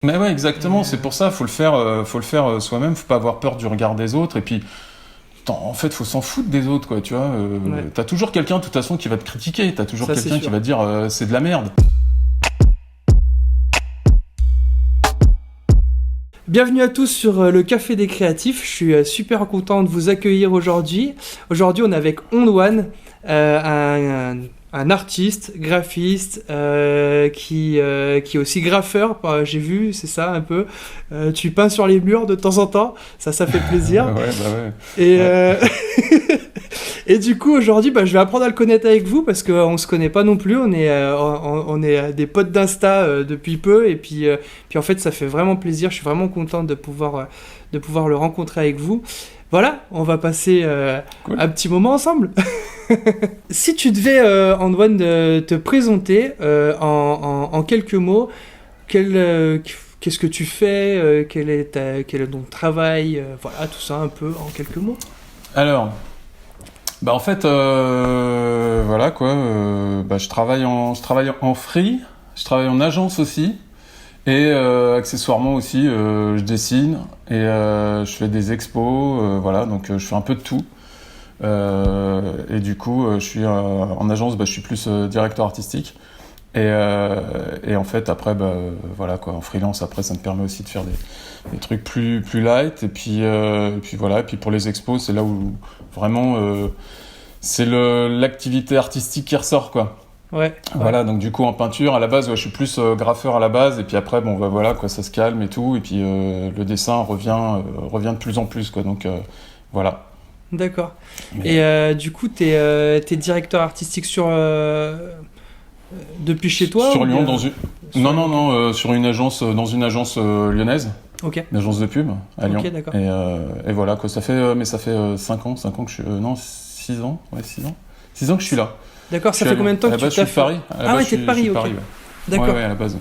Mais ouais, exactement, c'est pour ça, faut le faire soi-même, faut pas avoir peur du regard des autres, et puis, en fait, faut s'en foutre des autres, quoi, tu vois. Ouais. T'as toujours quelqu'un, de toute façon, qui va te critiquer, t'as toujours Ça, c'est quelqu'un qui sûr. va te dire c'est de la merde. Bienvenue à tous sur le Café des Créatifs. Je suis super content de vous accueillir aujourd'hui. Aujourd'hui, on est avec Ondwan, un artiste, graphiste, qui est aussi graffeur. J'ai vu, c'est ça un peu. Tu peins sur les murs de temps en temps. Ça fait plaisir. Ouais, bah ouais. Et, Ouais. et du coup, aujourd'hui, je vais apprendre à le connaître avec vous parce qu'on ne se connaît pas non plus. On est des potes d'Insta depuis peu. Et puis, en fait, ça fait vraiment plaisir. Je suis vraiment content de pouvoir le rencontrer avec vous. Voilà, on va passer Cool. un petit moment ensemble. Si tu devais, Antoine, te présenter en quelques mots, qu'est-ce que tu fais, quel est ton travail, voilà, tout ça un peu en quelques mots. Alors, bah en fait, voilà quoi, je travaille en free, je travaille en agence aussi, et accessoirement aussi, je dessine et je fais des expos, voilà, donc je fais un peu de tout. Et du coup, je suis en agence, je suis plus directeur artistique. Et en fait, après, voilà quoi, en freelance, après, ça me permet aussi de faire des trucs plus light. Et puis voilà. Et puis pour les expos, c'est là où vraiment c'est l'activité artistique qui ressort quoi. Ouais. Voilà. Donc du coup, en peinture, à la base, ouais, je suis plus graffeur à la base. Et puis après, voilà quoi, ça se calme et tout. Et puis le dessin revient de plus en plus quoi. Donc voilà. D'accord. Mais Et du coup, t'es directeur artistique depuis chez toi sur ou Lyon, bien- non, sur une agence, dans une agence lyonnaise. Ok. Une agence de pub à Lyon. Ok, d'accord. Et voilà, quoi, ça fait 5 ans que je suis. Non, 6 ans, ouais, 6 ans. 6 ans que je suis là. D'accord, Je ça suis à fait Lyon. combien de temps À la que base, tu je suis de taffes? Paris. À la Ah base, ouais, t'es de Paris, je suis ok. ouais. D'accord. Ouais, à la base.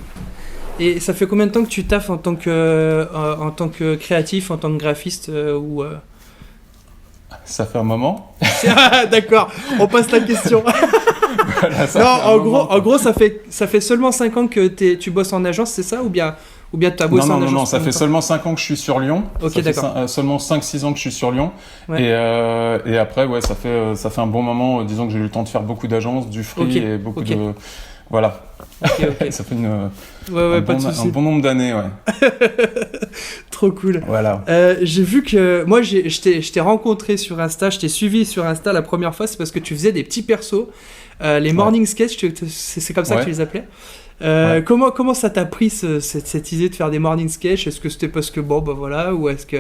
Et ça fait combien de temps que tu taffes en tant que créatif, en tant que graphiste ou Ça fait un moment. Ah, d'accord, on passe la question. Voilà, ça Non, fait un moment, en gros, ça fait seulement 5 ans que tu bosses en agence, c'est ça? Ou bien tu as bossé en agence Non, ça plus fait longtemps? seulement 5 ans que je suis sur Lyon. Ok, Ça fait d'accord. seulement 5-6 ans que je suis sur Lyon. Ouais. Et après, ouais, ça fait un bon moment. Disons que j'ai eu le temps de faire beaucoup d'agences, du free Ok, et beaucoup ok. de. Voilà. Ok. Ça fait Ouais, pas de un soucis. bon nombre d'années, ouais. Trop cool. Voilà. J'ai vu que moi je t'ai rencontré sur Insta, je t'ai suivi sur Insta la première fois, c'est parce que tu faisais des petits persos, les morning sketch, c'est comme ça que Ouais. tu les appelais. Ouais. Comment ça t'a pris cette idée de faire des morning sketch? Est-ce que c'était parce que voilà, ou est-ce que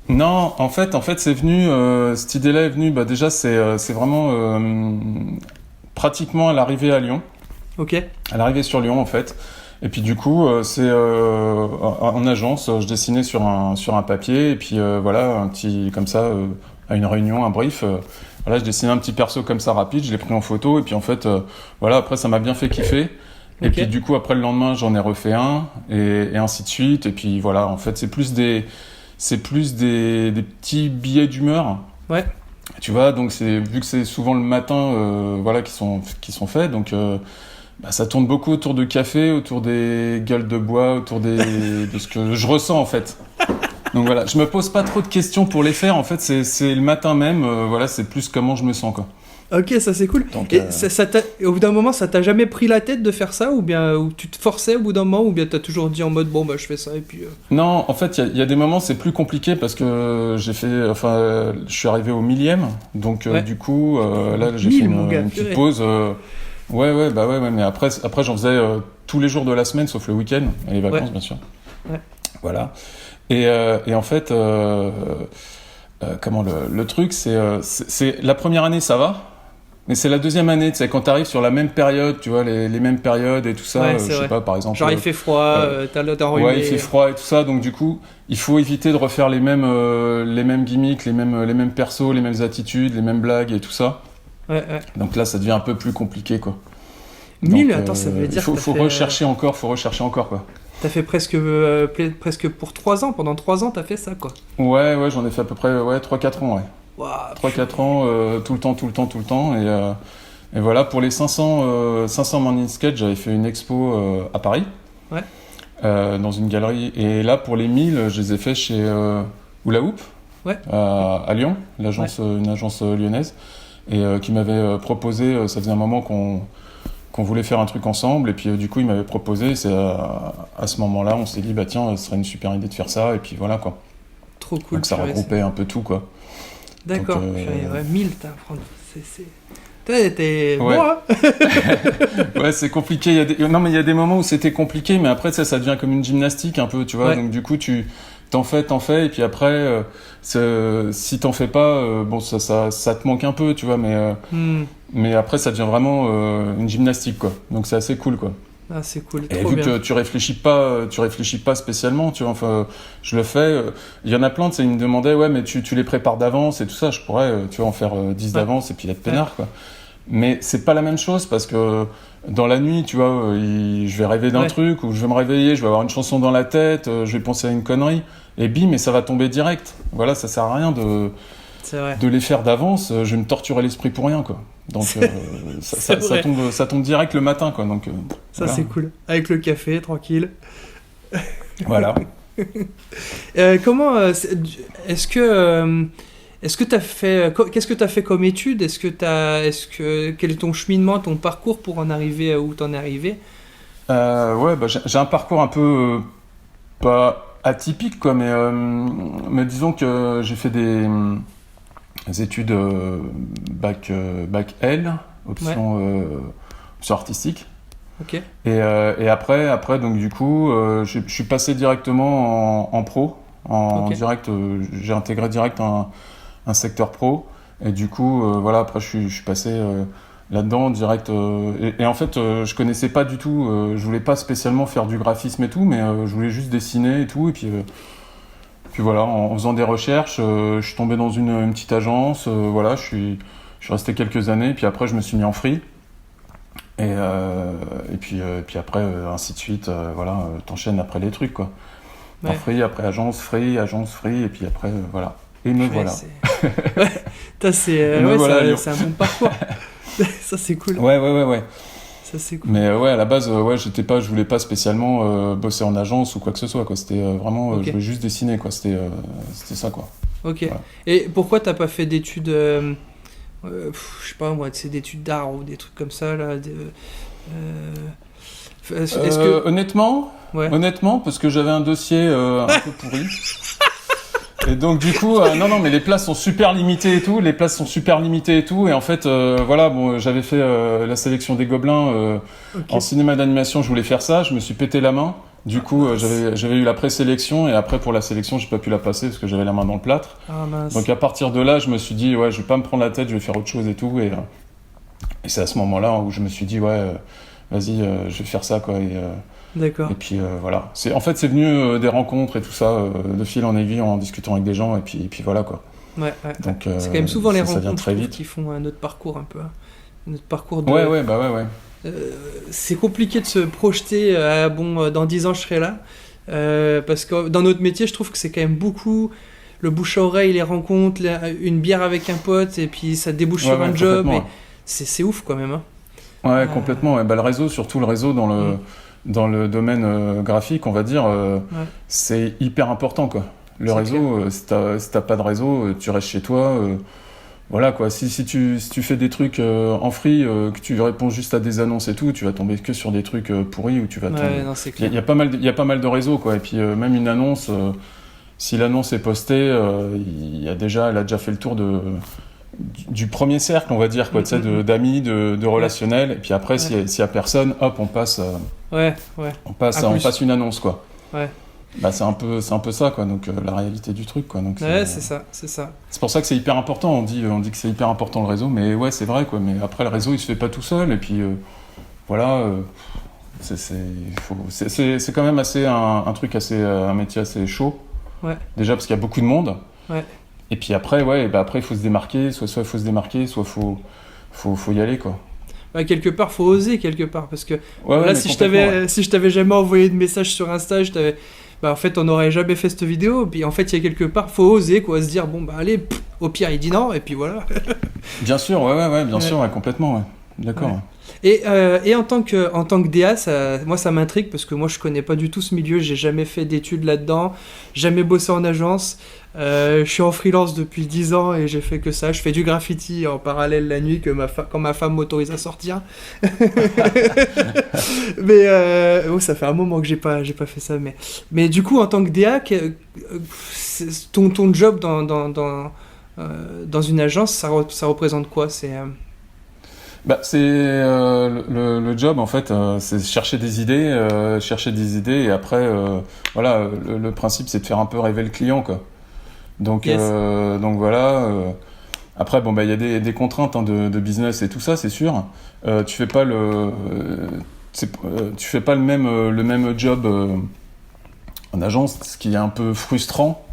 Non, en fait, c'est venu. Cette idée-là est venue. Déjà, c'est vraiment pratiquement à l'arrivée à Lyon, Ok. à l'arrivée sur Lyon, en fait. Et puis du coup, c'est en agence, je dessinais sur un papier, et puis voilà, un petit comme ça, à une réunion, un brief. Voilà, je dessinais un petit perso comme ça rapide, je l'ai pris en photo, et puis en fait, voilà, après ça m'a bien fait kiffer. Et Ok. puis du coup, après le lendemain, j'en ai refait un, et ainsi de suite. Et puis voilà, en fait, c'est plus des petits billets d'humeur. Ouais. Tu vois, donc vu que c'est souvent le matin, voilà, qui sont faits, donc ça tourne beaucoup autour de café, autour des gueules de bois, autour de ce que je ressens en fait. Donc voilà, je me pose pas trop de questions pour les faire. En fait, c'est le matin même, voilà, c'est plus comment je me sens quoi. Ok, ça c'est cool. Donc, Et au bout d'un moment, ça t'a jamais pris la tête de faire ça, ou bien ou tu te forçais au bout d'un moment, ou bien t'as toujours dit en mode je fais ça et puis. Non, en fait, il y a des moments c'est plus compliqué parce que je suis arrivé au 1000e, donc Ouais. du coup là j'ai 1000, fait mon gars, une petite purée. pause. Ouais, mais après j'en faisais tous les jours de la semaine sauf le week-end et les vacances Ouais. bien sûr. Ouais. Voilà. Et en fait, comment le truc, c'est la première année ça va. Mais c'est la deuxième année, tu sais, quand t'arrives sur la même période, tu vois, les mêmes périodes et tout ça, Ouais, je c'est sais vrai. pas, par exemple. Genre il fait froid, t'as enrhumé. Ouais, il fait froid et tout ça, donc du coup, il faut éviter de refaire les mêmes gimmicks, les mêmes persos, les mêmes attitudes, les mêmes blagues et tout ça. Ouais. Donc là, ça devient un peu plus compliqué, quoi. 1000, Donc, attends, ça veut dire faut que rechercher encore, quoi. t'as fait presque pour 3 ans, pendant 3 ans t'as fait ça quoi. Ouais, j'en ai fait à peu près 3-4 ans, ouais. Waouh. 3-4 ans, tout le temps. Et voilà, pour les 500 Morning Sketch, j'avais fait une expo à Paris. Ouais. Dans une galerie. Et là, pour les 1000, je les ai faits chez Hula Hoop, Ouais. à Lyon, une agence lyonnaise, et qui m'avait proposé, ça faisait un moment qu'on voulait faire un truc ensemble, et puis du coup, il m'avait proposé, c'est à ce moment-là, on s'est dit, bah tiens, ce serait une super idée de faire ça, et puis voilà, quoi. Trop cool. Donc ça regroupait un peu tout, quoi. D'accord, Donc, ouais, 1000, c'est... T'es ouais. bon, hein. Ouais, c'est compliqué. Non, mais il y a des moments où c'était compliqué, mais après, ça devient comme une gymnastique un peu, tu vois. Ouais. Donc, du coup, tu t'en fais, et puis après, si t'en fais pas, bon, ça te manque un peu, tu vois, mais après, ça devient vraiment une gymnastique, quoi. Donc, c'est assez cool, quoi. Ah, c'est cool, Et trop vu bien. que tu réfléchis pas spécialement, tu vois, enfin, je le fais. Il y en a plein, tu sais, ils me demandaient, ouais, mais tu les prépares d'avance et tout ça. Je pourrais, tu vois, en faire 10 d'avance et puis être peinard, quoi. Mais c'est pas la même chose parce que dans la nuit, tu vois, je vais rêver d'un truc ou je vais me réveiller, je vais avoir une chanson dans la tête, je vais penser à une connerie et bim, et ça va tomber direct. Voilà, ça sert à rien de les faire d'avance. Je vais me torturer l'esprit pour rien, quoi. Donc ça tombe direct le matin, quoi. Donc ça voilà. c'est cool. Avec le café, tranquille. Voilà. Comment est-ce que t'as fait qu'est-ce que t'as fait comme étude? Quel est ton cheminement, ton parcours pour en arriver où t'en es arrivé? Ouais, bah, j'ai un parcours un peu pas atypique, quoi, mais disons que j'ai fait des études bac L, option artistique. Ok. Et après, donc du coup, je suis passé directement en pro, direct. J'ai intégré direct un secteur pro, et du coup, voilà, après je suis passé là-dedans direct. Et en fait, je connaissais pas du tout. Je voulais pas spécialement faire du graphisme et tout, mais je voulais juste dessiner et tout, et puis voilà, en faisant des recherches, je suis tombé dans une petite agence, voilà, je suis resté quelques années, puis après je me suis mis en free, et puis après, ainsi de suite, voilà, t'enchaînes après les trucs, quoi. Ouais. En free, après agence free, et puis après, voilà. Et me voilà. C'est un bon parcours. Ça c'est cool. Ouais. Ça c'est cool. Mais ouais, à la base, je voulais pas spécialement bosser en agence ou quoi que ce soit, quoi. C'était vraiment, je voulais juste dessiner, quoi. C'était ça, quoi. Ok. Voilà. Et pourquoi t'as pas fait d'études, je sais pas moi, d'études d'art ou des trucs comme ça là est-ce que... Honnêtement, parce que j'avais un dossier un peu pourri. Et donc du coup, non, mais les places sont super limitées et tout. Et en fait, voilà, bon, j'avais fait la sélection des Gobelins en cinéma d'animation. Je voulais faire ça. Je me suis pété la main. Du coup, j'avais eu la présélection et après pour la sélection, j'ai pas pu la passer parce que j'avais la main dans le plâtre. Ah, mince. Donc à partir de là, je me suis dit, ouais, je vais pas me prendre la tête, je vais faire autre chose et tout. Et c'est à ce moment-là où je me suis dit, ouais, vas-y, je vais faire ça, quoi. D'accord. Et puis voilà. En fait, c'est venu des rencontres et tout ça, de fil en aiguille, en discutant avec des gens, et puis voilà, quoi. Ouais. Donc, c'est quand même souvent les ça vient rencontres très vite. qui font notre parcours un peu. Notre parcours de... Ouais. C'est compliqué de se projeter, dans 10 ans je serai là. Parce que dans notre métier, je trouve que c'est quand même beaucoup le bouche à oreille, les rencontres, une bière avec un pote, et puis ça débouche sur un job. Et c'est ouf quand même. Hein. Ouais, complètement. Ouais. Bah, le réseau, surtout le réseau dans le domaine graphique, on va dire, c'est hyper important, quoi. Le réseau, si t'as pas de réseau, tu restes chez toi. Voilà, quoi. Si tu fais des trucs en free, que tu réponds juste à des annonces et tout, tu vas tomber que sur des trucs pourris où tu vas tomber. Non, c'est clair. Il y a pas mal de réseaux, quoi. Et puis même une annonce, si l'annonce est postée, elle a déjà fait le tour du premier cercle, on va dire, quoi, tu sais, d'amis, de relationnels, et puis après, s'il y a personne, hop, on passe une annonce, quoi. Ouais. Bah, c'est un peu ça, quoi, donc la réalité du truc, quoi. Donc, c'est ça. C'est pour ça que c'est hyper important, on dit que c'est hyper important le réseau, mais ouais, c'est vrai, quoi, mais après, le réseau, il se fait pas tout seul, et puis, voilà, c'est quand même assez un truc assez, un métier assez chaud. Ouais. Déjà, parce qu'il y a beaucoup de monde. Ouais. Et puis après, il faut se démarquer, soit il faut se démarquer, soit faut y aller, quoi. Bah, quelque part, faut oser, parce que si je t'avais jamais envoyé de message sur Insta, en fait, on n'aurait jamais fait cette vidéo. Puis en fait, il y a quelque part, faut oser, quoi, se dire, bon, bah allez, au pire, il dit non, et puis voilà. Bien sûr, bien sûr, complètement, ouais. D'accord. Ouais. Et en tant que DA, moi ça m'intrigue parce que moi je connais pas du tout ce milieu, j'ai jamais fait d'études là-dedans, jamais bossé en agence. Je suis en freelance depuis 10 ans et j'ai fait que ça. Je fais du graffiti en parallèle la nuit quand ma femme m'autorise à sortir. Mais ça fait un moment que j'ai pas fait ça. Mais du coup, en tant que DA, ton job dans une agence, ça représente quoi? C'est le job en fait, c'est chercher des idées, et après voilà, le principe c'est de faire un peu rêver le client quoi. Donc Yes. donc voilà. Après bon il y a des contraintes hein, de business et tout ça c'est sûr. Tu fais pas tu fais pas le même job en agence, ce qui est un peu frustrant.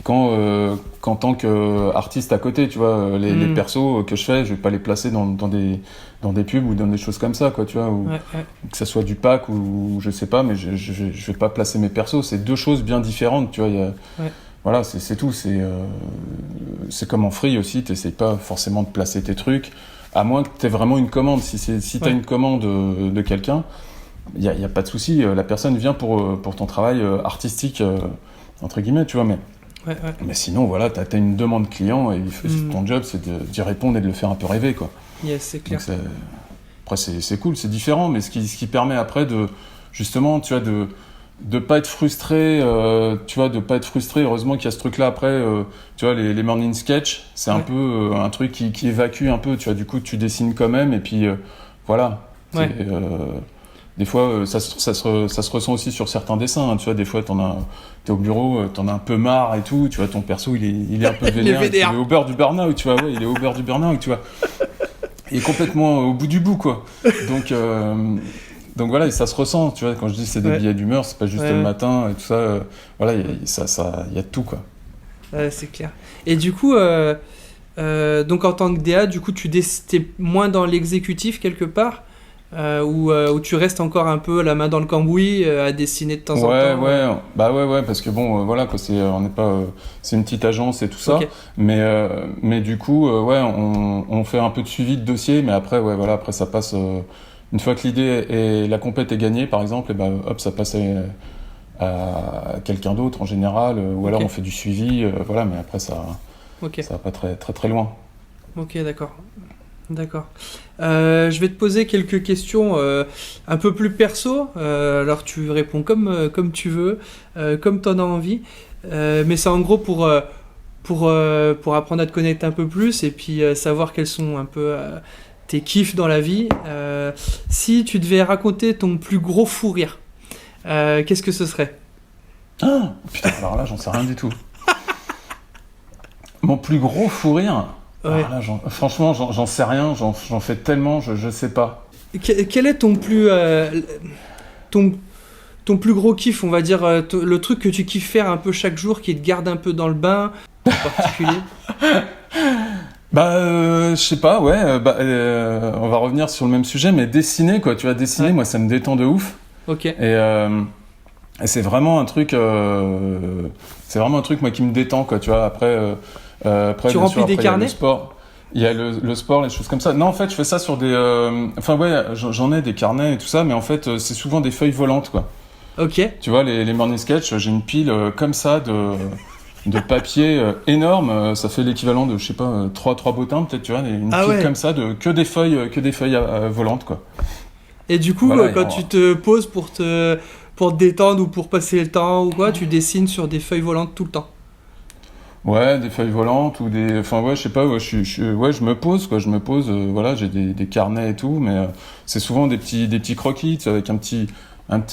Qu'en tant qu'artiste à côté, tu vois, les persos que je fais, je vais pas les placer dans des pubs ou dans des choses comme ça, quoi, tu vois, ou que ça soit du pack ou je sais pas, mais je vais pas placer mes persos, c'est deux choses bien différentes, tu vois, voilà, c'est tout, c'est comme en free aussi, t'essayes pas forcément de placer tes trucs, à moins que t'aies vraiment une commande, si t'as une commande de quelqu'un, y a pas de souci, la personne vient pour ton travail artistique, entre guillemets, tu vois, mais sinon, voilà, t'as une demande client et ton job, c'est d'y répondre et de le faire un peu rêver, quoi. Yes, c'est clair. Donc après, c'est cool, c'est différent, mais ce qui permet après justement, tu vois, de pas être frustré, heureusement qu'il y a ce truc-là après, tu vois, les morning sketch, c'est un peu un truc qui évacue un peu, tu vois, du coup, tu dessines quand même, et puis voilà. Des fois, ça se ressent aussi sur certains dessins. Hein, tu vois, des fois, t'es au bureau, t'en as un peu marre et tout. Tu vois, ton perso, il est un peu vénère. Il est au beurre du burn-out, tu vois. Ouais, il est au beurre du burn-out, tu vois. Il est complètement au bout du bout, quoi. Donc voilà, et ça se ressent. Tu vois, quand je dis c'est des billets d'humeur, c'est pas juste le matin et tout ça. Voilà, il y a de tout, quoi. C'est clair. Et du coup, donc en tant que DA, du coup, t'es moins dans l'exécutif quelque part. Où tu restes encore un peu la main dans le cambouis à dessiner de temps en temps. Ouais, parce que bon, voilà, quoi, on n'est pas, c'est une petite agence et tout ça, mais du coup, on fait un peu de suivi de dossier, mais après, voilà, après ça passe, une fois que l'idée et la compète est gagnée, par exemple, et ben, hop, ça passe à quelqu'un d'autre en général, ou alors on fait du suivi, voilà, mais après ça va pas très très très loin. Ok, D'accord. Je vais te poser quelques questions un peu plus perso. Alors tu réponds comme tu veux, comme tu en as envie. Mais c'est en gros pour apprendre à te connaître un peu plus et puis savoir quels sont un peu tes kiffs dans la vie. Si tu devais raconter ton plus gros fou rire, qu'est-ce que ce serait? Ah, putain, alors là, j'en sais rien du tout. Mon plus gros fou rire? Ouais. Là, franchement, j'en sais rien, j'en fais tellement, je sais pas. Quel est ton plus gros kiff, on va dire, le truc que tu kiffes faire un peu chaque jour, qui te garde un peu dans le bain, en particulier? Je sais pas, ouais, on va revenir sur le même sujet, mais dessiner, quoi, tu vois, dessiner, moi, ça me détend de ouf. Ok. Et c'est vraiment un truc, moi, qui me détend, quoi, tu vois, après tu remplis des carnets? Le sport. Il y a le sport, les choses comme ça. Non, en fait, je fais ça sur des... j'en ai des carnets et tout ça, mais en fait, c'est souvent des feuilles volantes, quoi. Ok. Tu vois, les morning sketch, j'ai une pile comme ça de papier énorme. Ça fait l'équivalent de, je sais pas, 3 bottins, peut-être, tu vois, une pile comme ça, que des feuilles volantes, quoi. Et du coup, voilà, quand tu te poses pour te détendre ou pour passer le temps ou quoi, tu dessines sur des feuilles volantes tout le temps? Ouais, des feuilles volantes ou des... Enfin, ouais, je sais pas, je me pose, quoi. Je me pose, voilà, j'ai des carnets et tout, mais c'est souvent des petits croquis, tu sais, avec un petit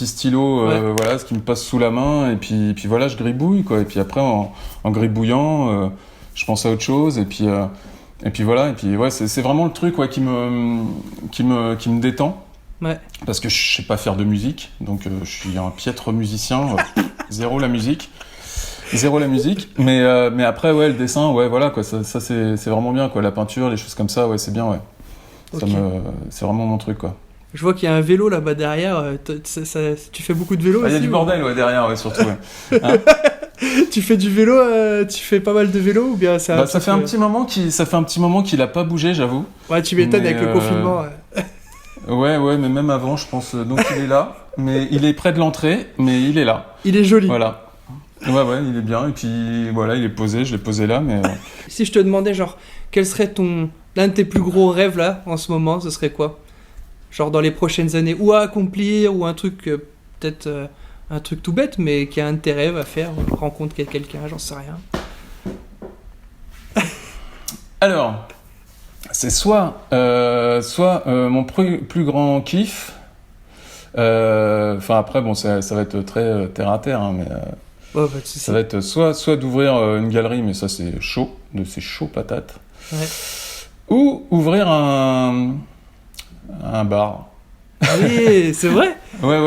stylo, voilà, ce qui me passe sous la main, et puis voilà, je gribouille, quoi. Et puis après, en gribouillant, je pense à autre chose, et puis voilà, et puis ouais, c'est vraiment le truc, ouais, qui me détend. Ouais. Parce que je sais pas faire de musique, donc je suis un piètre musicien, zéro la musique, mais après ouais le dessin, ouais voilà quoi, ça c'est vraiment bien quoi, la peinture, les choses comme ça, ouais c'est bien, ouais. Okay. C'est vraiment mon truc quoi. Je vois qu'il y a un vélo là-bas derrière, tu fais beaucoup de vélo aussi? Il y a du bordel ouais derrière, ouais surtout. Ouais. Hein tu fais du vélo, tu fais pas mal de vélo ou bien ça fait un petit moment qu'il a pas bougé, j'avoue. Ouais, tu m'étonnes avec le confinement. Ouais. Ouais, mais même avant, je pense. Donc il est là, mais il est près de l'entrée, mais il est là. Il est joli. Voilà. Ouais, il est bien. Et puis voilà, il est posé. Je l'ai posé là, mais. Si je te demandais, genre, quel serait l'un de tes plus gros rêves là, en ce moment, ce serait quoi? Genre dans les prochaines années, ou à accomplir, ou un truc, peut-être un truc tout bête, mais qui a un de tes rêves à faire, rencontrer quelqu'un, j'en sais rien. Alors, c'est soit mon plus grand kiff. Enfin après, bon, ça va être très terre à terre, hein, mais. Ouais, bah, Ça va être soit d'ouvrir une galerie, mais ça c'est chaud patate. Ouais. Ou ouvrir un bar. Oui, c'est vrai. Ouais,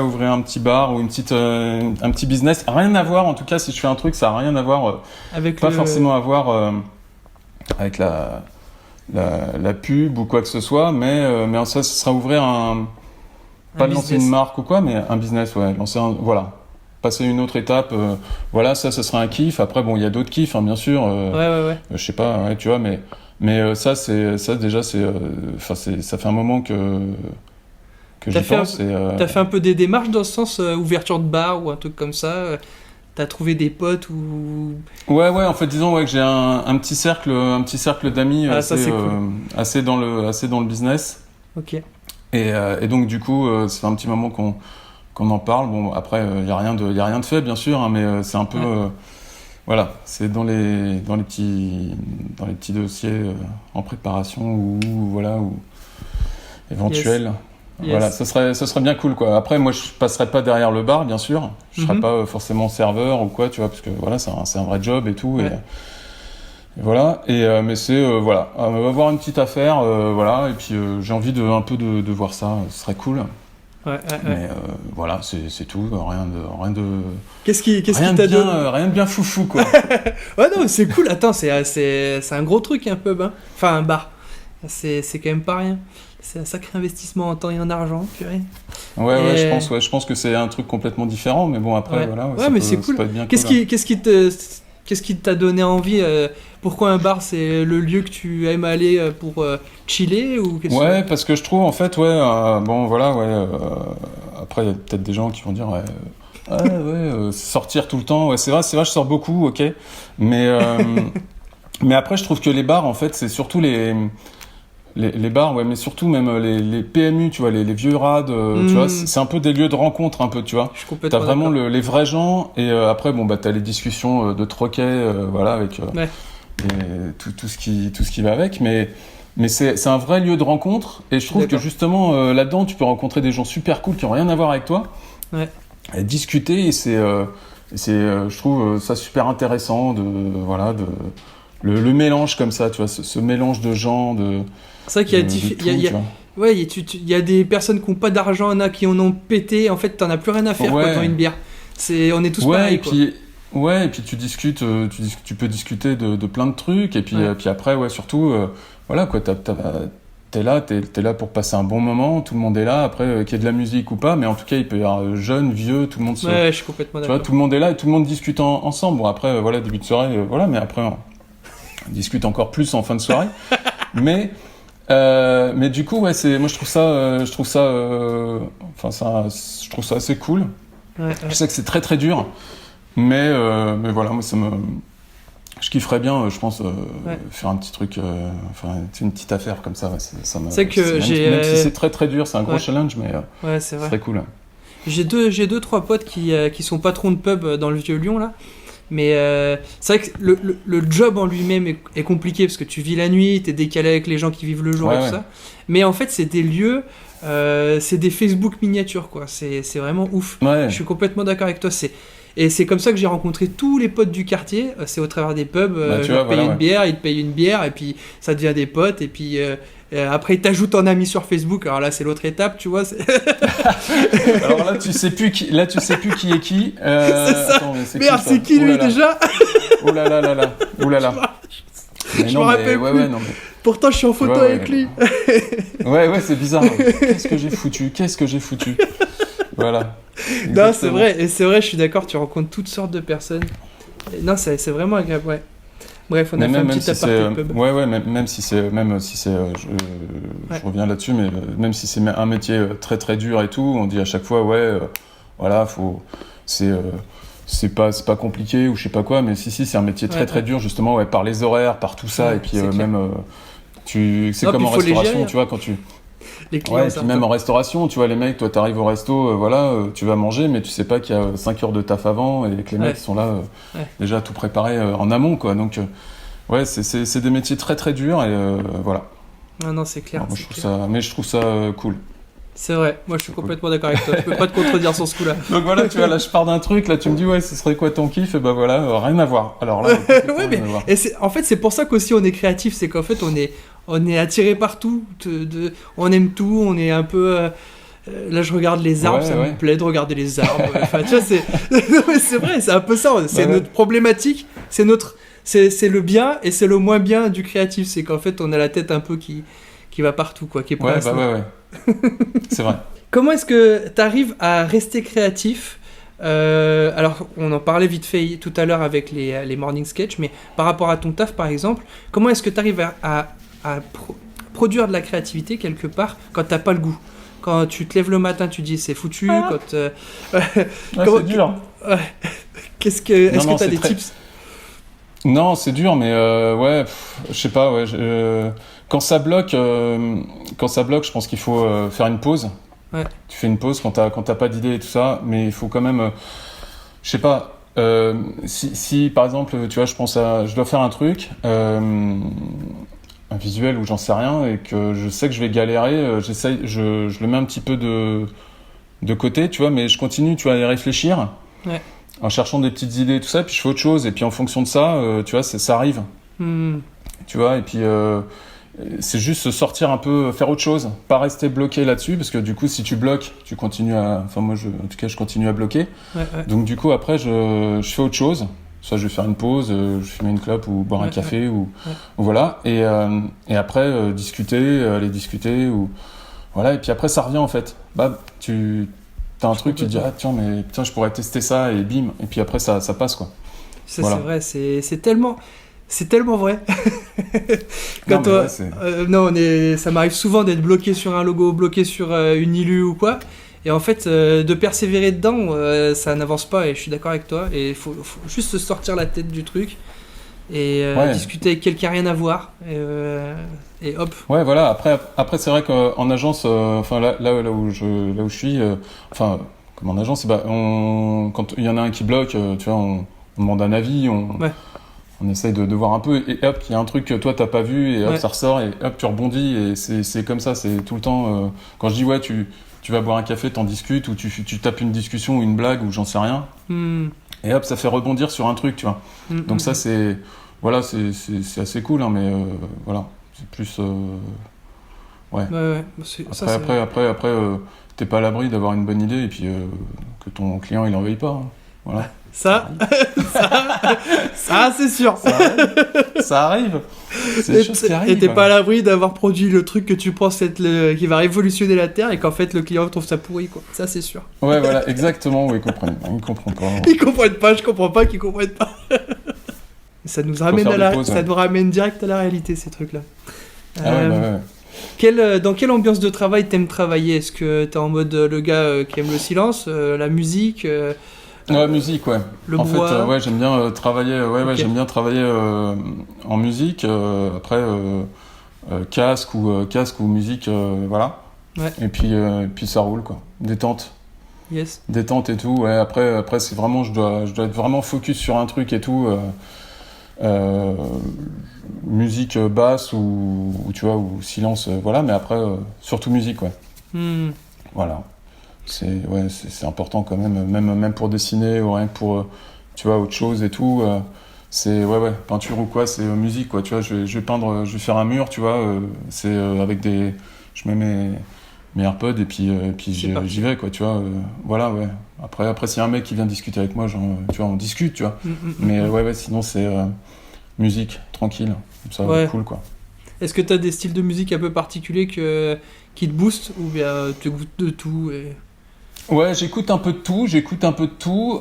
ouvrir un petit bar ou un petit business. Rien à voir, en tout cas, si je fais un truc, ça n'a rien à voir, Avec pas forcément à voir avec la pub ou quoi que ce soit, mais ça, ce sera ouvrir pas lancer une marque ou quoi, mais un business, ouais, voilà. Passer une autre étape, voilà, ça sera un kiff. Après, bon, il y a d'autres kiffs, hein, bien sûr. Ouais. Je sais pas, ouais, tu vois, mais ça déjà, ça fait un moment que j'y pense. T'as fait un peu des démarches dans ce sens, ouverture de bar ou un truc comme ça. T'as trouvé des potes ou. Ouais, en fait, disons que j'ai un petit cercle d'amis ça, c'est cool. assez dans le business. Ok. Et donc du coup, ça fait un petit moment qu'on en parle. Bon, après, il y a rien de fait, bien sûr, hein, mais c'est un peu, voilà, c'est dans les petits dossiers en préparation ou éventuels. Yes. Voilà, ça serait bien cool, quoi. Après, moi, je passerai pas derrière le bar, bien sûr. Je serai pas forcément serveur ou quoi, tu vois, parce que voilà, c'est un vrai job et tout. Ouais. Et voilà. Mais c'est voilà, on va avoir une petite affaire, voilà. Et puis j'ai envie un peu de voir ça. Ce serait cool. Ouais. Mais voilà, c'est tout. Rien de. Qu'est-ce qui t'a donné rien de bien foufou, quoi. Ouais, non, c'est cool. Attends, c'est un gros truc, un pub, hein. Enfin, un bar. C'est quand même pas rien. C'est un sacré investissement en temps et en argent, purée. Ouais, je pense que c'est un truc complètement différent, mais bon, après, voilà. Ouais, mais c'est cool. Qu'est-ce qui t'a donné envie pourquoi un bar, c'est le lieu que tu aimes aller pour chiller ou Ouais, parce que je trouve, en fait, bon, voilà, après, il y a peut-être des gens qui vont dire, sortir tout le temps, ouais, c'est vrai, je sors beaucoup, ok, mais après, je trouve que les bars, en fait, c'est surtout les bars, ouais, mais surtout même les PMU, tu vois, les vieux rades, tu vois, c'est un peu des lieux de rencontre, un peu, tu vois. Je suis complètement T'as vraiment d'accord. les vrais gens, et après, bon, bah, t'as les discussions de troquet, voilà, avec tout ce qui va avec, mais c'est un vrai lieu de rencontre, et je trouve que justement, là-dedans, tu peux rencontrer des gens super cool qui ont rien à voir avec toi, et discuter, et je trouve ça super intéressant le mélange comme ça, tu vois, ce mélange de gens, c'est vrai qu'il y a des personnes qui n'ont pas d'argent, il y en a qui en ont pété, en fait t'en as plus rien à faire quoi, dans une bière. On est tous pareils, quoi. Et puis tu discutes, tu peux discuter de plein de trucs, et puis, puis après, surtout, voilà, quoi, t'es là pour passer un bon moment, tout le monde est là, après, qu'il y ait de la musique ou pas, mais en tout cas, il peut y avoir jeune, vieux, tout le monde Ouais, je suis complètement d'accord. Tu vois, tout le monde est là et tout le monde discute ensemble. Bon, après, voilà, début de soirée, voilà, mais après, on discute encore plus en fin de soirée. mais du coup, moi, je trouve ça, je trouve ça assez cool. Je sais que c'est très très dur, mais voilà, moi, je kifferais bien, je pense, faire un petit truc, une petite affaire comme ça. C'est que même si c'est très très dur, c'est un gros challenge, mais c'est vrai. Très cool. J'ai deux trois potes qui sont patrons de pub dans le Vieux-Lyon là. Mais c'est vrai que le job en lui-même est compliqué parce que tu vis la nuit, t'es décalé avec les gens qui vivent le jour et tout ça. Mais en fait, c'est des lieux, c'est des Facebook miniatures, quoi. C'est vraiment ouf. Ouais. Je suis complètement d'accord avec toi. Et c'est comme ça que j'ai rencontré tous les potes du quartier. C'est au travers des pubs. Je leur paye une bière, ils te payent une bière, et puis ça devient des potes. Et puis après, ils t'ajoutent en ami sur Facebook. Alors là, c'est l'autre étape, tu vois. Alors là, tu sais plus qui est qui. C'est ça. Attends, merde, c'est qui lui déjà? Oh là là là là. Oh là là. Je me rappelle plus. Non, mais... Pourtant, je suis en photo avec lui. Ouais, c'est bizarre. Qu'est-ce que j'ai foutu Voilà. Exactement. Non, c'est vrai, je suis d'accord, tu rencontres toutes sortes de personnes. Non, c'est vraiment agréable, ouais. Bref, on a Mais fait un même petit si aparté pub. Je reviens là-dessus, mais même si c'est un métier très très dur et tout, on dit à chaque fois, voilà, c'est pas compliqué ou je sais pas quoi, mais si, c'est un métier très très dur, justement, par les horaires, par tout ça, et puis même, c'est Non, comme puis en faut les restauration, gérer, tu vois, quand tu... Les clients, Ouais, et puis même en restauration, tu vois, les mecs, toi, t'arrives au resto, tu vas manger, mais tu sais pas qu'il y a 5 heures de taf avant et que les mecs sont là, déjà tout préparé en amont, quoi. Donc, c'est des métiers très très durs et voilà. Ah non, c'est clair. Alors, moi, je trouve ça cool. C'est vrai, moi je suis complètement d'accord avec toi, je peux pas te contredire sur ce coup-là. Donc voilà, tu vois, là je pars d'un truc, là tu me dis ce serait quoi ton kiff, et bah voilà, rien à voir. Alors là, ouais, mais en fait c'est pour ça qu'aussi on est créatif, c'est qu'en fait on est attiré par tout, on aime tout, on est un peu... là je regarde les arbres, ça me plaît de regarder les arbres, enfin tu vois, c'est vrai, c'est un peu ça, c'est notre problématique, c'est le bien et c'est le moins bien du créatif, c'est qu'en fait on a la tête un peu qui va partout, quoi, qui est pas ouais. C'est vrai. Comment est-ce que tu arrives à rester créatif alors, on en parlait vite fait tout à l'heure avec les morning sketch, mais par rapport à ton taf, par exemple, comment est-ce que tu arrives à produire de la créativité quelque part quand t'as pas le goût? Quand tu te lèves le matin, tu dis c'est foutu. Quand c'est dur. Est-ce que tu as des tips? Non, c'est dur, mais je sais pas. Quand ça bloque, je pense qu'il faut faire une pause. Ouais. Tu fais une pause quand t'as pas d'idée et tout ça, mais il faut quand même, je sais pas. Si par exemple, tu vois, je dois faire un truc, un visuel ou j'en sais rien, et que je sais que je vais galérer, je le mets un petit peu de côté, tu vois, mais je continue, tu vois, à y réfléchir. Ouais. En cherchant des petites idées et tout ça, puis je fais autre chose, et puis en fonction de ça, tu vois, ça arrive. Tu vois, et puis c'est juste se sortir un peu, faire autre chose, pas rester bloqué là-dessus, parce que du coup, si tu bloques, tu continues à... Enfin, moi, en tout cas, je continue à bloquer. Ouais. Donc, du coup, après, je fais autre chose. Soit je vais faire une pause, je fumer une clope ou boire un café, ou voilà. Et après, aller discuter, ou... Voilà, et puis après, ça revient, en fait. Bah, t'as un truc, tu te dis, ah tiens, mais putain, je pourrais tester ça, et bim. Et puis après, ça passe, quoi. Ça, voilà. C'est vrai, c'est tellement vrai. Quand ça m'arrive souvent d'être bloqué sur un logo, bloqué sur une illu ou quoi. Et en fait, de persévérer dedans, ça n'avance pas. Et je suis d'accord avec toi. Et il faut juste se sortir la tête du truc et discuter avec quelqu'un qui n'a rien à voir. Et hop. Ouais, voilà. Après c'est vrai qu'en agence, là où je suis, comme en agence, quand il y en a un qui bloque, tu vois, on demande un avis, on essaye de voir un peu, et hop, il y a un truc que toi t'as pas vu, et hop, ça ressort, et hop, tu rebondis, et c'est comme ça, c'est tout le temps. Quand je dis tu vas boire un café, t'en discutes, ou tu tapes une discussion ou une blague, ou j'en sais rien, et hop, ça fait rebondir sur un truc, tu vois. Donc ça, c'est assez cool, hein, mais voilà, c'est plus. Après, t'es pas à l'abri d'avoir une bonne idée, et puis que ton client il en veuille pas. Hein. Voilà. Ça, c'est sûr. Ça arrive. C'est des choses qui arrivent. Et t'es pas à l'abri d'avoir produit le truc que tu penses être qui va révolutionner la Terre, et qu'en fait le client trouve ça pourri, quoi. Ça, c'est sûr. Ouais, voilà, exactement. Oui, ils comprennent pas. Ils comprennent pas. Je comprends pas qu'ils comprennent pas. Ça nous ramène ça nous ramène direct à la réalité, ces trucs-là. Dans quelle ambiance de travail t'aimes travailler? Est-ce que t'es en mode le gars qui aime le silence, la musique? Musique, ouais. Le bois. Fait, j'aime bien travailler. J'aime bien travailler en musique. Après, casque ou musique, voilà. Ouais. Et puis ça roule, quoi. Détente. Yes. Détente et tout. Ouais. Après, c'est vraiment, je dois être vraiment focus sur un truc et tout. Musique basse ou tu vois, ou silence, voilà. Mais après, surtout musique, ouais. Voilà. C'est important quand même pour dessiner ou rien que pour tu vois, autre chose et tout, c'est peinture ou quoi, c'est musique, quoi, tu vois. Je vais peindre, je vais faire un mur, tu vois, c'est avec je mets mes AirPods et puis j'y vais, quoi, tu vois, voilà. Après s'il y a un mec qui vient discuter avec moi, genre, tu vois, on discute, tu vois. Mais sinon c'est musique tranquille, ça cool, quoi. Est-ce que tu as des styles de musique un peu particuliers qui te boostent, ou bien tu goûtes de tout et... Ouais, j'écoute un peu de tout.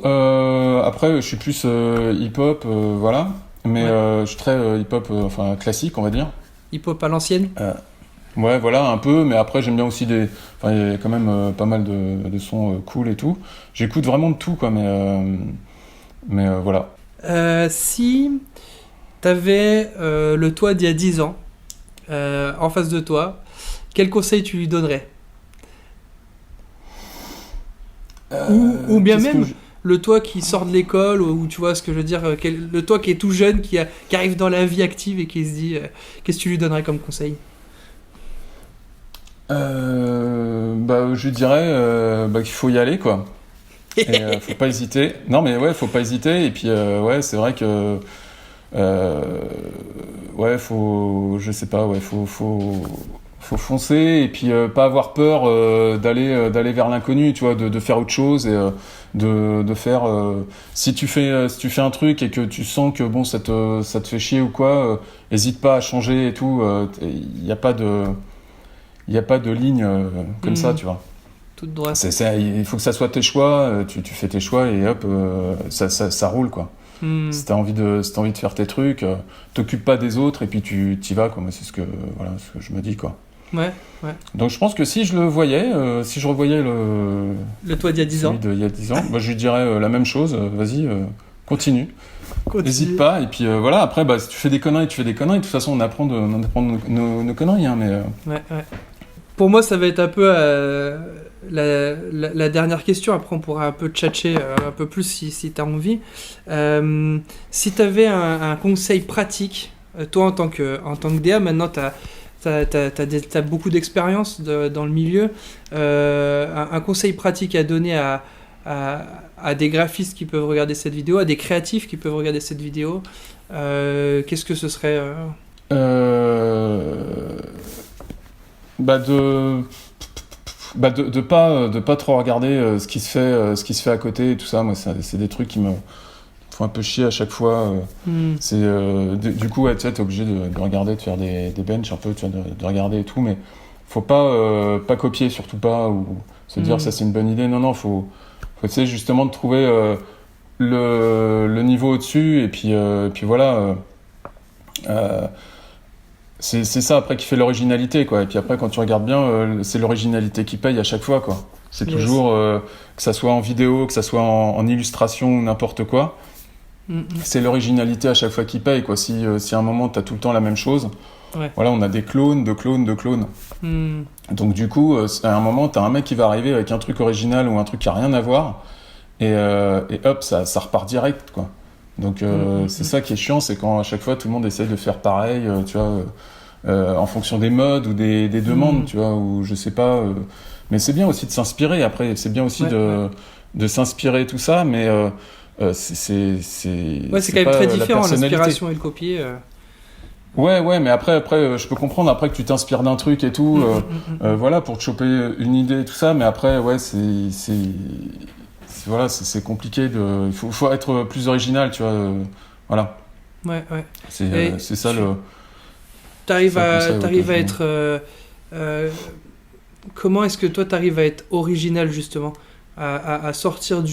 Après, je suis plus hip-hop, voilà. mais Ouais. je suis très hip-hop, enfin classique, on va dire. Hip-hop à l'ancienne. Ouais, voilà, un peu, mais après j'aime bien aussi enfin, il y a quand même pas mal de sons cool et tout. J'écoute vraiment de tout, quoi, mais voilà. Si t'avais le toi d'il y a 10 ans en face de toi, quel conseil tu lui donnerais? Ou bien Qu'est-ce que même le toi qui sort de l'école, ou tu vois ce que je veux dire, le toi qui est tout jeune, qui arrive dans la vie active et qui se dit, qu'est-ce que tu lui donnerais comme conseil? bah, je dirais bah, qu'il faut y aller, quoi. Et faut pas hésiter. Non, mais ouais, faut pas hésiter. Et puis, ouais, c'est vrai que. euh, ouais, je sais pas, ouais, faut foncer. Et puis, pas avoir peur d'aller vers l'inconnu, tu vois, de faire autre chose et de faire. Si tu fais un truc et que tu sens que bon, ça te fait chier ou quoi, hésite pas à changer et tout. Il n'y a pas de. Il n'y a pas de ligne comme ça, Hmm, tu vois. toute droite. Il faut que ça soit tes choix, tu fais tes choix et hop, ça roule, quoi. Hmm, Si t'as envie de faire tes trucs, t'occupes pas des autres et puis tu t'y vas, quoi. Moi, voilà, ce que je me dis, quoi. ouais, ouais. Donc je pense que si je le voyais, si je revoyais Le toi d'il y a 10 celui ans. d'il y a 10 ans, bah, je lui dirais la même chose, vas-y, continue. N'hésite Continue. pas, et puis voilà, après, bah, si tu fais des conneries, tu fais des conneries. De toute façon, on apprend nos conneries, hein, mais Ouais, ouais. Pour moi, ça va être un peu la dernière question. Après, on pourra un peu tchatcher un peu plus si tu as envie. Si tu avais un conseil pratique, toi en tant que DA, maintenant t'as beaucoup d'expérience dans le milieu, un conseil pratique à donner à des graphistes qui peuvent regarder cette vidéo, à des créatifs qui peuvent regarder cette vidéo, qu'est-ce que ce serait Euh, bah de pas trop regarder ce qui se fait à côté et tout ça. Moi, c'est des trucs qui me font un peu chier à chaque fois. Hmm, Du coup, ouais, tu sais, t'es obligé de regarder, de faire des benches un peu, tu vois, de regarder et tout, mais faut pas copier, surtout pas, ou se dire ça hmm, c'est une bonne idée. Non, non, faut essayer justement de trouver le niveau au-dessus, et puis voilà. Euh, c'est ça après qui fait l'originalité, quoi. Et puis après, quand tu regardes bien, c'est l'originalité qui paye à chaque fois, quoi. C'est yes. toujours, que ça soit en vidéo, que ça soit en illustration ou n'importe quoi, Hmm, hmm, c'est l'originalité à chaque fois qui paye, quoi. Si à un moment, t'as tout le temps la même chose, ouais. voilà, on a des clones, de clones, de clones. Hmm, Donc du coup, à un moment, t'as un mec qui va arriver avec un truc original ou un truc qui a rien à voir, et hop, ça repart direct, quoi. Donc hmm, hmm, c'est hmm. ça qui est chiant, c'est quand à chaque fois tout le monde essaye de faire pareil, tu vois, en fonction des modes ou des demandes, Hmm, tu vois, ou je sais pas. Mais c'est bien aussi de s'inspirer. Après, c'est bien aussi ouais, ouais. de s'inspirer tout ça, mais Ouais, c'est c'est quand même pas très la différent, personnalité. l'inspiration et le copier. Ouais, mais après, je peux comprendre après que tu t'inspires d'un truc et tout, voilà, pour te choper une idée et tout ça, mais après, ouais, voilà, c'est compliqué faut être plus original, tu vois, voilà. Ouais, ouais. Et C'est ça le, t'arrives c'est le à, conseil ouais, que t'arrives je à donne. être. Euh, comment est-ce que toi t'arrives à être original justement, à sortir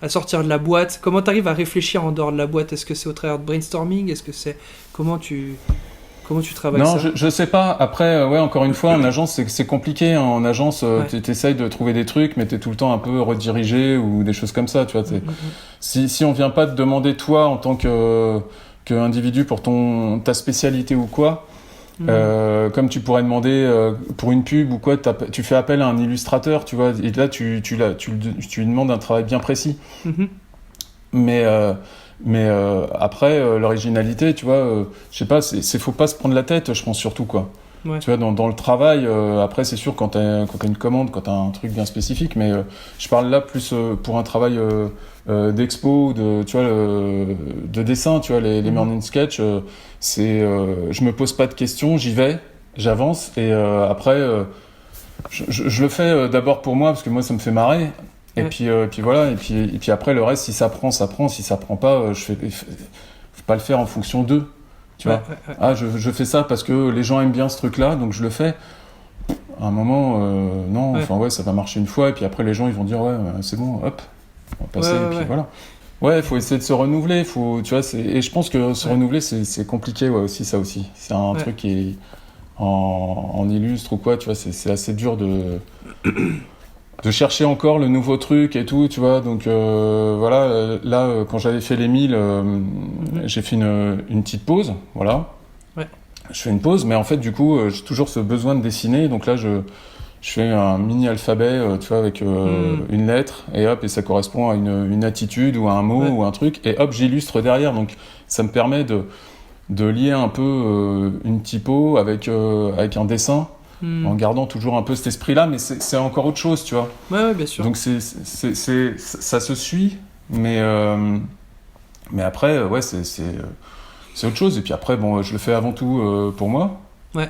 à sortir de la boîte. Comment t'arrives à réfléchir en dehors de la boîte? Est-ce que c'est au travers de brainstorming? Est-ce que c'est comment tu travailles Non, ça? je sais pas. Après, ouais, encore une fois, en agence, c'est compliqué, hein. En agence, Ouais. t'essayes de trouver des trucs, mais t'es tout le temps un peu redirigé ou des choses comme ça, tu vois. Si on vient pas te demander toi en tant que individu pour ta spécialité ou quoi, Mm, comme tu pourrais demander pour une pub ou quoi, tu fais appel à un illustrateur, tu vois. Et là, tu lui demandes un travail bien précis. mm, mhm. Mais, après, l'originalité, tu vois, je sais pas, faut pas se prendre la tête, je pense surtout, quoi. Ouais. Tu vois, dans le travail, après, c'est sûr, quand t'as une commande, quand t'as un truc bien spécifique, mais je parle là plus pour un travail d'expo, tu vois, de dessin, tu vois, les Mhm. morning sketch, je me pose pas de questions, j'y vais, j'avance, et après, je le fais d'abord pour moi, parce que moi, ça me fait marrer, Ouais. puis voilà, et puis après, le reste, si ça prend, ça prend, si ça prend pas, faut pas le faire en fonction d'eux, tu Ouais, vois. ouais, ouais. Ah, je fais ça parce que les gens aiment bien ce truc-là, donc je le fais. À un moment, non, Ouais. enfin ouais, ça va marcher une fois, et puis après les gens ils vont dire ouais, c'est bon, hop, on va Ouais, passer, et ouais, puis ouais. voilà. Ouais, faut essayer de se renouveler. Tu vois, et je pense que se renouveler, c'est compliqué, ouais, aussi, ça aussi. C'est un truc qui est en illustre ou quoi, tu vois, c'est assez dur de chercher encore le nouveau truc et tout, tu vois. Donc voilà, là, quand j'avais fait les 1000, j'ai fait une petite pause, voilà. Ouais. Je fais une pause, mais en fait, du coup, j'ai toujours ce besoin de dessiner. Donc là, je fais un mini alphabet, tu vois, avec une lettre, et hop, et ça correspond à une attitude ou à un mot ou un truc, et hop, j'illustre derrière. Donc ça me permet de lier un peu une typo avec un dessin. En gardant toujours un peu cet esprit-là, mais c'est encore autre chose, tu vois. Ouais, bien sûr. Donc ça se suit, mais après, ouais, c'est autre chose. Et puis après, bon, je le fais avant tout pour moi,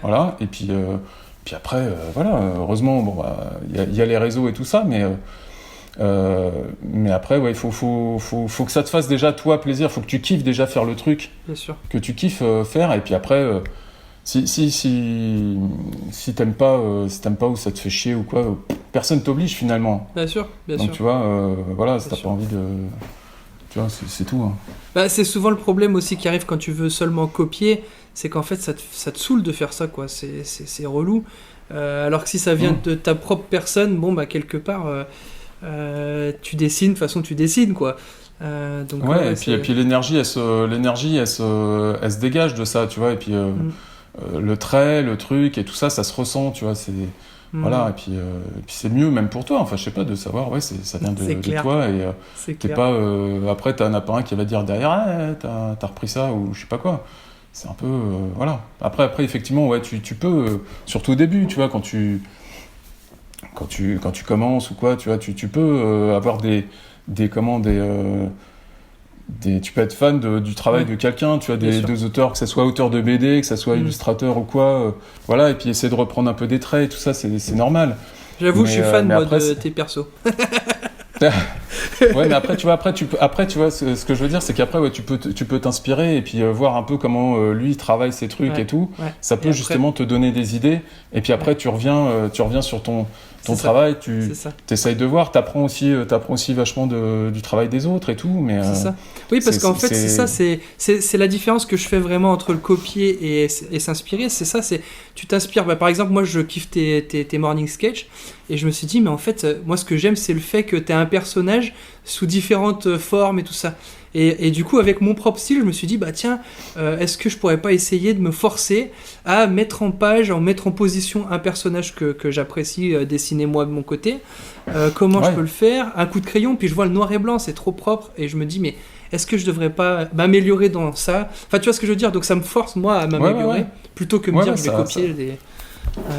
voilà. Et puis après, voilà, heureusement, bon, il y a les réseaux et tout ça, mais après, ouais, il faut que ça te fasse déjà toi plaisir. Faut que tu kiffes déjà faire le truc, bien sûr. que tu kiffes faire, et puis après. Si t'aimes pas, ou ça te fait chier ou quoi, personne t'oblige finalement. Bien sûr. Donc tu vois, voilà, si t'as pas envie de, tu vois, c'est tout. Hein. Bah, c'est souvent le problème aussi qui arrive quand tu veux seulement copier, c'est qu'en fait ça te saoule de faire ça, quoi. C'est relou. Alors que si ça vient de ta propre personne, bon bah quelque part, tu dessines, de toute façon tu dessines, quoi. Donc, ouais, et puis l'énergie, elle se dégage de ça, tu vois, et puis. Le trait, le truc et tout ça, ça se ressent, tu vois, voilà, et puis c'est mieux même pour toi, enfin je sais pas, de savoir, ouais, ça vient de toi, et t'es pas, après t'en as pas un qui va dire derrière, t'as repris ça, ou je sais pas quoi, c'est un peu, voilà. Après effectivement, ouais, tu peux, surtout au début, tu vois, quand tu commences ou quoi, tu vois, tu peux avoir tu peux être fan du travail de quelqu'un, tu vois, des auteurs, que ce soit auteur de BD, que ce soit illustrateur ou quoi, voilà, et puis essayer de reprendre un peu des traits et tout ça, c'est normal. J'avoue, je suis fan moi, de tes persos. Ouais, mais après, tu vois, ce que je veux dire, c'est qu'après, ouais, tu peux t'inspirer et puis voir un peu comment lui travaille ses trucs et tout. Ouais. Ça peut justement te donner des idées. Et puis après, tu reviens sur ton travail. Tu essayes de voir. T'apprends aussi vachement du travail des autres et tout. Mais c'est ça. Oui, parce qu'en fait, c'est la différence que je fais vraiment entre le copier et s'inspirer. C'est ça. Tu t'inspires. Bah, par exemple, moi, je kiffe tes morning sketch. Et je me suis dit, mais en fait, moi, ce que j'aime, c'est le fait que tu as un personnage sous différentes formes et tout ça. Et du coup, avec mon propre style, je me suis dit, bah tiens, est-ce que je pourrais pas essayer de me forcer à mettre en position un personnage que j'apprécie dessiner moi de mon côté. Comment je peux le faire? Un coup de crayon, puis je vois le noir et blanc, c'est trop propre. Et je me dis, mais est-ce que je devrais pas m'améliorer dans ça? Enfin, tu vois ce que je veux dire? Donc ça me force, moi, à m'améliorer, plutôt que me dire que je vais copier des...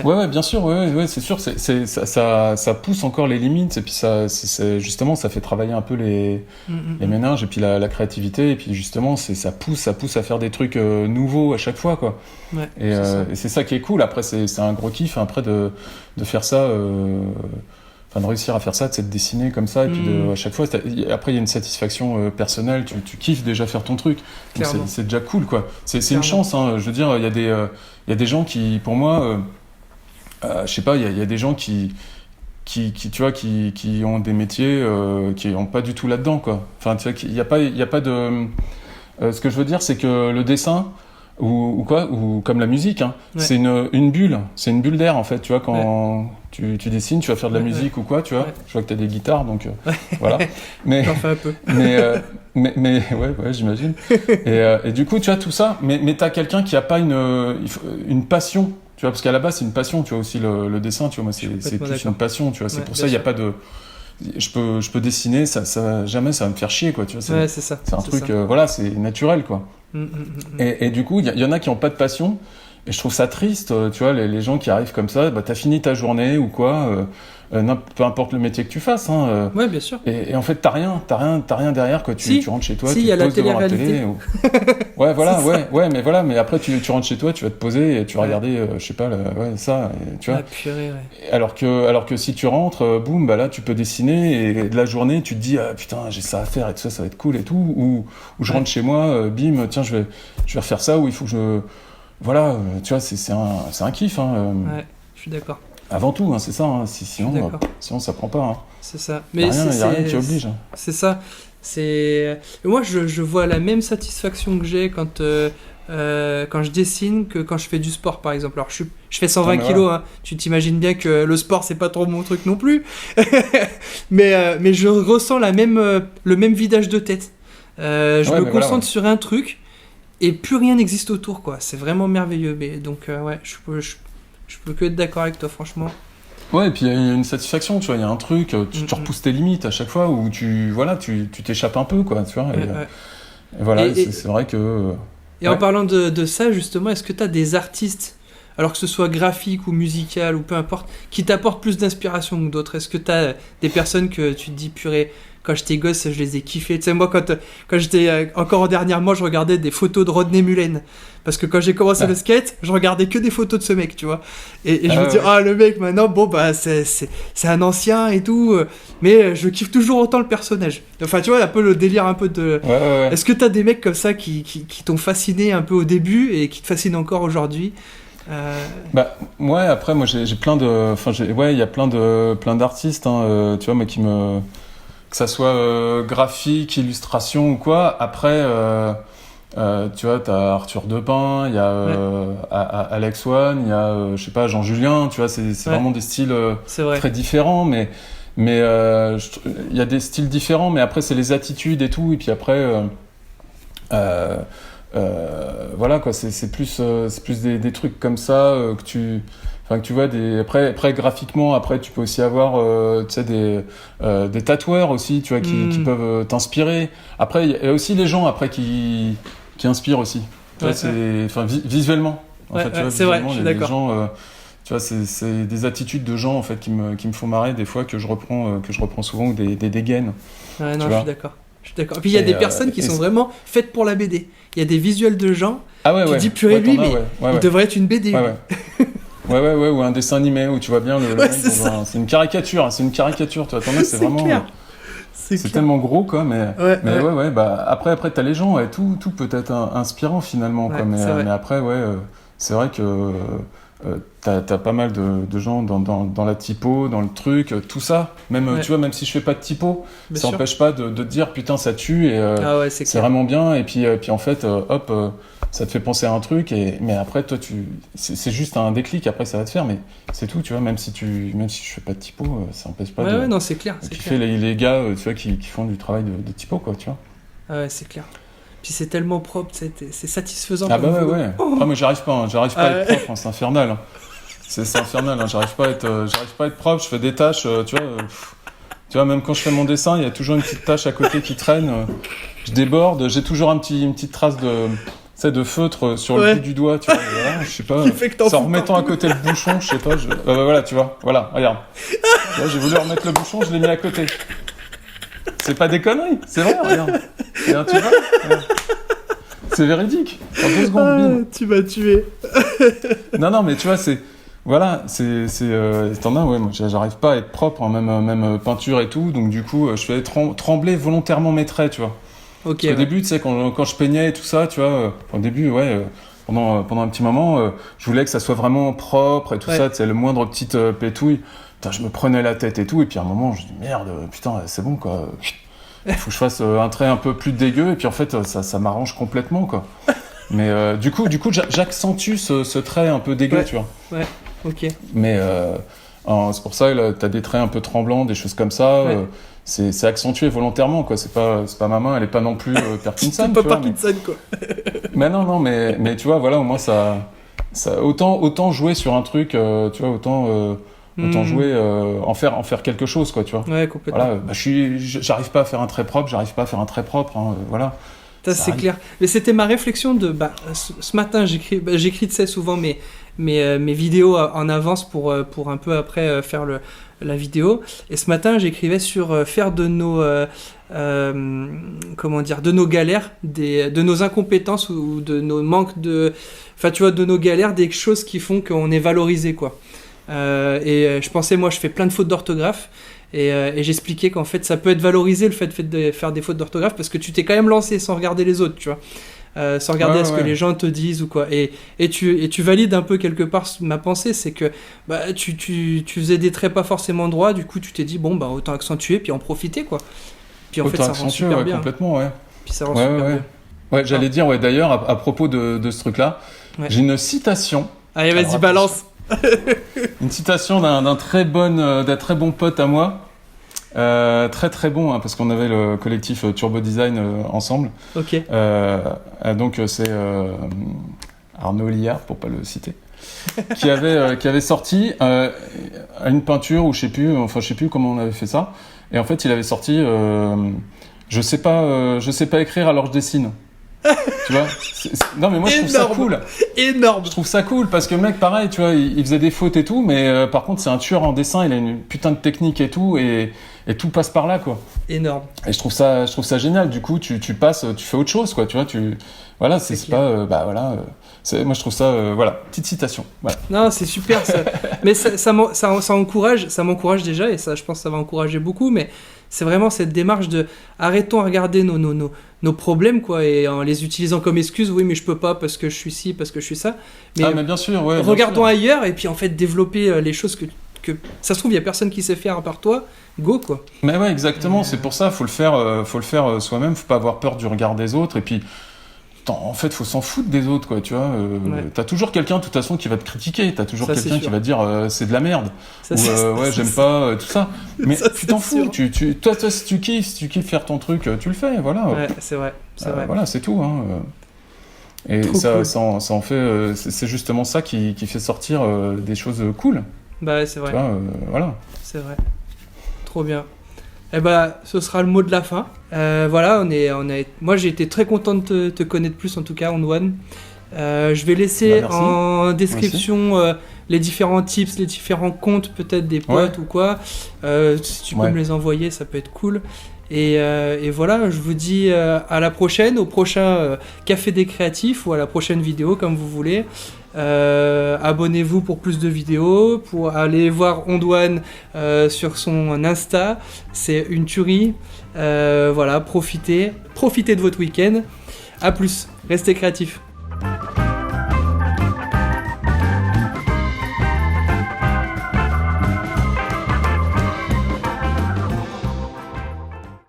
Ouais, bien sûr, ouais, c'est sûr, ça pousse encore les limites, et puis justement, ça fait travailler un peu les méninges, et puis la créativité, et puis justement, ça pousse à faire des trucs nouveaux à chaque fois, quoi. Ouais, et c'est ça qui est cool. Après, c'est un gros kiff, après, de faire ça, de réussir à faire ça, de dessiner comme ça, et puis à chaque fois, après, il y a une satisfaction personnelle, tu kiffes déjà faire ton truc, donc c'est déjà cool, quoi. C'est une chance, hein, je veux dire, il y a des gens qui, pour moi, je sais pas, il y a des gens qui tu vois, qui ont des métiers qui n'ont pas du tout là-dedans, quoi. Enfin, tu vois, il y a pas de... ce que je veux dire, c'est que le dessin, ou comme la musique, hein, c'est une bulle, c'est une bulle d'air, en fait, tu vois, quand tu dessines, tu vas faire de la musique ou quoi, tu vois, je vois que tu as des guitares, donc voilà. Mais, j'en fais un peu. mais ouais, j'imagine. Et du coup, tu as tout ça, mais tu as quelqu'un qui n'a pas une passion. Tu vois, parce qu'à la base, c'est une passion, tu vois, aussi le dessin, tu vois, moi, c'est plus une passion, tu vois, c'est pour ça, il n'y a pas de... Je peux dessiner, jamais ça va me faire chier, quoi, tu vois, c'est ça. C'est un truc, voilà, c'est naturel, quoi. Et du coup, il y en a qui n'ont pas de passion, et je trouve ça triste, tu vois, les gens qui arrivent comme ça, bah, t'as fini ta journée ou quoi, peu importe le métier que tu fasses, hein. Ouais, bien sûr. Et en fait, t'as rien derrière, quoi. Tu rentres chez toi, tu te poses devant la télé. Ouais, voilà, mais voilà, mais après, tu rentres chez toi, tu vas te poser et tu vas regarder, je sais pas, ça, tu vois. Purée, Alors que si tu rentres, boum, bah là, tu peux dessiner, et de la journée, tu te dis, ah putain, j'ai ça à faire et tout ça, ça va être cool et tout. Ou je rentre chez moi, bim, tiens, je vais refaire ça, ou il faut que je... Voilà, tu vois, c'est un kiff, hein. Ouais, je suis d'accord. Avant tout, hein, c'est ça, hein. Sinon ça prend pas. Hein. C'est ça. Mais il n'y a rien qui oblige. C'est ça. Moi, je vois la même satisfaction que j'ai quand je dessine que quand je fais du sport, par exemple. Alors, je fais 120 mais kilos, voilà. hein. Tu t'imagines bien que le sport, c'est pas trop mon truc non plus. Mais je ressens le même vidage de tête. Je Ouais, me mais voilà, ouais. concentre sur un truc et plus rien n'existe autour, quoi. C'est vraiment merveilleux. Mais, donc, ouais, je peux que être d'accord avec toi, franchement. Ouais, et puis il y a une satisfaction, tu vois, il y a un truc, tu Mm, mm. repousses tes limites à chaque fois où tu t'échappes un peu, quoi, tu vois. Ouais, ouais. Et voilà, Et, c'est vrai que. Et en Ouais. parlant de ça, justement, est-ce que tu as des artistes, alors que ce soit graphique ou musical ou peu importe, qui t'apportent plus d'inspiration que d'autres? Est-ce que tu as des personnes que tu te dis, purée, quand j'étais gosse, je les ai kiffés? Tu sais, moi, quand j'étais encore dernièrement, je regardais des photos de Rodney Mullen. Parce que quand j'ai commencé le skate, je regardais que des photos de ce mec, tu vois. Et je me dis, Ouais. ah, le mec, maintenant, bon, bah, c'est un ancien et tout, mais je kiffe toujours autant le personnage. Enfin, tu vois, un peu le délire un peu de. Ouais, ouais, ouais. Est-ce que t'as des mecs comme ça qui t'ont fasciné un peu au début et qui te fascinent encore aujourd'hui? Bah, ouais, après, moi, j'ai plein de. Enfin, ouais, il y a plein d'artistes, hein, tu vois, mais que ça soit graphique, illustration ou quoi. Après, tu vois, t'as Arthur Depin, il y a Alex One, il y a, je sais pas, Jean Julien, tu vois, c'est Ouais, vraiment des styles c'est vrai. très différents, mais il y a des styles différents, mais après, c'est les attitudes et tout, et puis après, euh, voilà, quoi, c'est plus des trucs comme ça enfin, que tu vois, après, graphiquement, après, tu peux aussi avoir, tu sais, des tatoueurs aussi, tu vois, qui peuvent t'inspirer. Après, il y a aussi les gens, après, qui inspirent aussi. Tu vois, enfin, visuellement. En Ouais, fait, tu ouais, vois, c'est vrai, visuellement, je suis les d'accord. gens, tu vois, c'est des attitudes de gens, en fait, qui me font marrer, des fois, que je reprends souvent, ou des dégaines, Ouais, tu non, je suis vois. d'accord. Je suis d'accord. Et puis il y a des personnes qui sont vraiment faites pour la BD. Il y a des visuels de gens, Ah ouais, tu te ouais, dis, purée, ouais, lui, t'en as, mais ouais, ouais, il ouais. devrait être une BD, Ouais, lui. ouais. Ouais, ou un dessin animé où tu vois bien le Ouais, mec c'est ça. c'est une caricature, hein, c'est une caricature, tu vois. T'en as, c'est C'est vraiment, clair. C'est c'est clair. tellement gros, quoi, Ouais, mais ouais, ouais, bah, après, t'as les gens, et tout peut être inspirant, finalement, quoi, ouais, c'est vrai. mais après, ouais, c'est vrai que, t'as pas mal de gens dans la typo, dans le truc, tout ça, même, Ouais, tu vois, même si je fais pas de typo, bien ça sûr. empêche pas de te dire, putain, ça tue, et Ah ouais, c'est c'est clair. vraiment bien, et puis en fait, hop, ça te fait penser à un truc, mais après, toi, c'est juste un déclic, après, ça va te faire, mais c'est tout, tu vois, même si je fais pas de typo, ça empêche pas Ouais, de ouais, non, c'est clair, et c'est puis clair. les gars, tu vois, qui font du travail de typo, quoi, tu vois. Ah ouais, c'est clair. Puis c'est tellement propre, c'est satisfaisant Ah comme bah ouais, boulot. ouais. Oh. Après, moi, j'arrive pas, hein, j'arrive pas Ah à être ouais. propre, hein, c'est infernal, hein. C'est infernal, hein, j'arrive pas à être propre, je fais des tâches, tu vois, même quand je fais mon dessin, il y a toujours une petite tâche à côté qui traîne, je déborde, j'ai toujours une petite trace tu sais, de feutre sur le bout Ouais, du doigt, tu vois, et voilà, je sais pas, qui fait que t'en c'est en fous remettant à partout. côté le bouchon, je sais pas, voilà, tu vois, voilà, regarde. Tu vois, j'ai voulu remettre le bouchon, je l'ai mis à côté. C'est pas des conneries, c'est vrai, regarde. Regarde, tu vois, regarde. C'est véridique. En 2 secondes, Ah, bim. tu m'as tué. Non, mais tu vois, voilà, t'en as, ouais, moi, j'arrive pas à être propre, hein, même peinture et tout, donc du coup, je fais trembler volontairement mes traits, tu vois. Ok, Parce qu'au ouais. début, tu sais, quand je peignais et tout ça, tu vois, au début, ouais, pendant un petit moment, je voulais que ça soit vraiment propre et tout Ouais. ça, tu sais, le moindre petite pétouille. Putain, je me prenais la tête et tout, et puis à un moment, je dis merde, putain, c'est bon, quoi. Faut que je fasse un trait un peu plus dégueu, et puis en fait, ça m'arrange complètement, quoi. Mais du coup, j'accentue ce trait un peu dégueu, Ouais. tu vois. Ouais, ok. Mais c'est pour ça que t'as des traits un peu tremblants, des choses comme ça. Ouais. C'est accentué volontairement, quoi. C'est pas ma main, elle est pas non plus Parkinson, C'est pas tu vois. Parkinson, quoi. Mais non, mais tu vois, voilà, au moins autant jouer sur un truc, tu vois, autant Hmm. jouer, en faire quelque chose, quoi, tu vois. Ouais, complètement. Voilà, bah, j'arrive pas à faire un trait propre, hein, voilà. Ça, Ça c'est arrive. clair. Mais c'était ma réflexion ce matin, j'écris de ça souvent mes vidéos en avance pour un peu après faire la vidéo. Et ce matin, j'écrivais sur faire comment dire, de nos galères, de nos incompétences ou de nos manques enfin, tu vois, de nos galères, des choses qui font qu'on est valorisé, quoi. Je pensais, moi, je fais plein de fautes d'orthographe. Et j'expliquais qu'en fait, ça peut être valorisé le fait de faire des fautes d'orthographe parce que tu t'es quand même lancé sans regarder les autres, tu vois. Sans regarder Ouais, à ce que ouais. les gens te disent ou quoi. Et tu valides un peu quelque part ma pensée, c'est que bah, tu faisais des traits pas forcément droits, du coup tu t'es dit, bon, bah autant accentuer puis en profiter, quoi. Puis en fait, ça rend super bien. Complètement, ouais. Puis ça rend super bien. Ouais, j'allais dire, d'ailleurs, à propos de ce truc-là, j'ai une citation. Allez, vas-y, balance. Une citation d'un très bon pote à moi. Très très bon, hein, parce qu'on avait le collectif Turbo Design ensemble. Ok. Donc c'est Arnaud Liard, pour pas le citer, qui avait sorti une peinture, ou je sais plus comment on avait fait ça. Et en fait, il avait sorti je sais pas écrire, alors je dessine. Tu vois, non mais moi je trouve ça cool. Énorme. Je trouve ça cool parce que le mec, pareil, tu vois, il faisait des fautes et tout, mais par contre c'est un tueur en dessin, il a une putain de technique et tout, et tout passe par là, quoi. Énorme. Et je trouve ça génial. Du coup, tu passes, tu fais autre chose, quoi. Tu vois, voilà, c'est pas, voilà. Moi je trouve ça, voilà, petite citation. Voilà. Non, c'est super ça. Mais ça m'encourage déjà, et ça, je pense que ça va encourager beaucoup, mais c'est vraiment cette démarche de arrêtons à regarder nos problèmes, quoi, et en les utilisant comme excuse. Oui, mais je peux pas parce que je suis ci, parce que je suis ça. Mais bien sûr, ouais. Regardons ailleurs, et puis en fait développer les choses que ça se trouve, il y a personne qui sait faire à part toi. Go, quoi. Mais ouais, exactement. C'est pour ça, faut le faire soi-même. Faut pas avoir peur du regard des autres. Et puis, en fait, faut s'en foutre des autres, quoi. Tu vois, t'as toujours quelqu'un, de toute façon, qui va te critiquer. T'as toujours quelqu'un qui va te dire c'est de la merde. Ça, ou j'aime pas tout ça. Mais ça, tu t'en fous. Toi, si tu kiffes faire ton truc, tu le fais. Voilà. Ouais, c'est vrai. Voilà, c'est tout. Hein. Et trop ça, cool. ça en fait. C'est justement ça qui fait sortir des choses cool. Bah ouais, c'est vrai. Tu vois, voilà. C'est vrai. Trop bien. Eh bah, ce sera le mot de la fin. Voilà, moi j'ai été très content de te connaître plus, en tout cas, Antoine. Je vais laisser en description les différents tips, les différents comptes peut-être des potes ou quoi. Si tu peux me les envoyer, ça peut être cool. Et voilà, je vous dis à la prochaine, au prochain Café des Créatifs, ou à la prochaine vidéo, comme vous voulez. Abonnez-vous pour plus de vidéos, pour aller voir Antoine sur son Insta, c'est une tuerie. Voilà, profitez de votre week-end. À plus, restez créatifs.